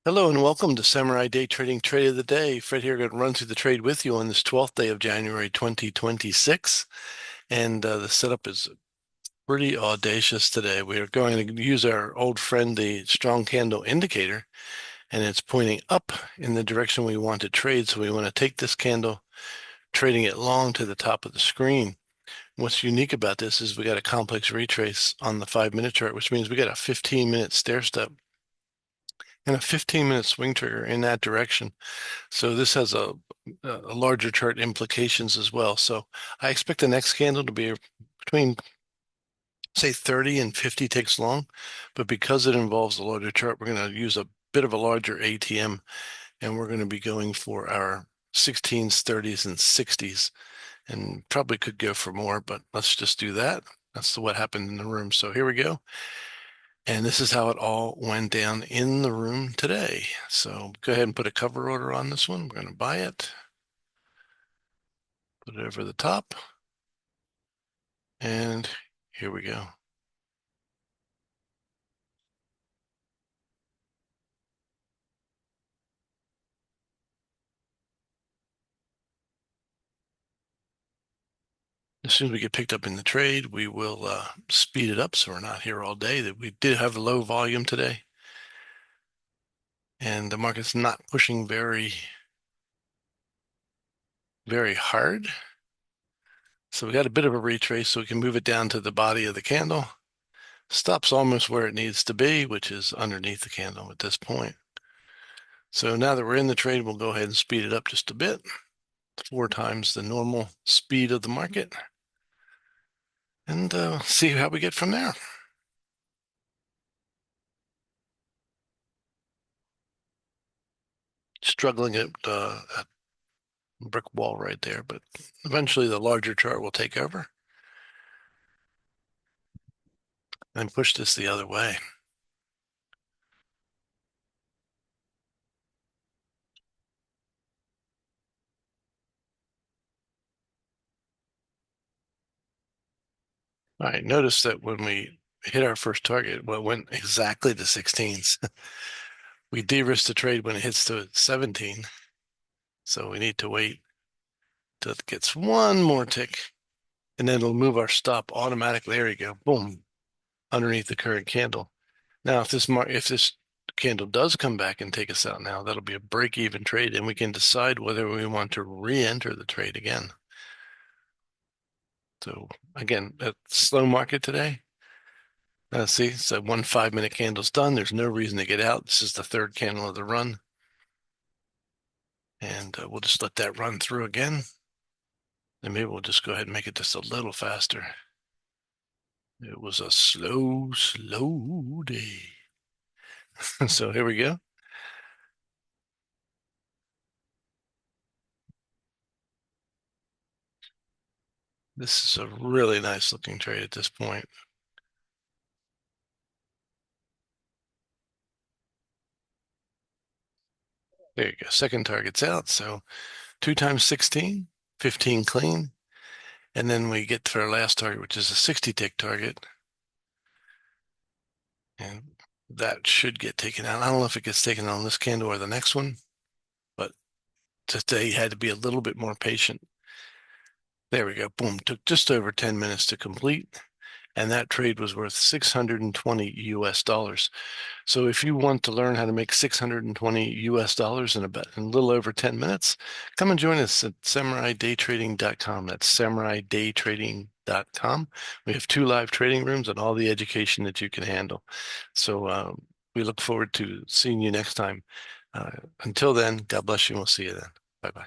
Hello and welcome to Samurai Day Trading Trade of the Day. Fred here, going to run through the trade with you on this 12th day of January 2026. And the setup is pretty audacious today. We are going to use our old friend, the strong candle indicator, and it's pointing up in the direction we want to trade. So we want to take this candle, trading it long to the top of the screen. What's unique about this is we got a complex retrace on the 5-minute chart, which means we got a 15-minute stair step and a 15-minute swing trigger in that direction. So this has a larger chart implications as well. So I expect the next candle to be between, say, 30 and 50 ticks long, but because it involves a larger chart, we're going to use a bit of a larger ATM, and we're going to be going for our 16s, 30s, and 60s, and probably could go for more, but let's just do that. That's what happened in the room. So here we go. And this is how it all went down in the room today. So go ahead and put a cover order on this one. We're going to buy it. Put it over the top. And here we go. As soon as we get picked up in the trade, we will speed it up so we're not here all day. That we did have a low volume today. And the market's not pushing very, very hard. So we got a bit of a retrace, so we can move it down to the body of the candle. Stops almost where it needs to be, which is underneath the candle at this point. So now that we're in the trade, we'll go ahead and speed it up just a bit, 4 times the normal speed of the market, and see how we get from there. Struggling at a brick wall right there, but eventually the larger chart will take over and push this the other way. All right, notice that when we hit our first target, well, it went exactly to 16s. We de-risk the trade when it hits to 17. So we need to wait till it gets one more tick, and then it'll move our stop automatically. There you go, boom, underneath the current candle. Now, if this candle does come back and take us out now, that'll be a break-even trade, and we can decide whether we want to re-enter the trade again. So again, a slow market today. See, so 1 5-minute candle's done. There's no reason to get out. This is the third candle of the run. And we'll just let that run through again. And maybe we'll just go ahead and make it just a little faster. It was a slow, slow day. So here we go. This is a really nice looking trade at this point. There you go. Second target's out. So 2 times 16, 15 clean. And then we get to our last target, which is a 60 tick target. And that should get taken out. I don't know if it gets taken on this candle or the next one, but today had to be a little bit more patient. There we go. Boom. Took just over 10 minutes to complete. And that trade was worth 620 US dollars. So if you want to learn how to make 620 US dollars in a little over 10 minutes, come and join us at samuraidaytrading.com. That's samuraidaytrading.com. We have 2 live trading rooms and all the education that you can handle. So we look forward to seeing you next time. Until then, God bless you, and we'll see you then. Bye-bye.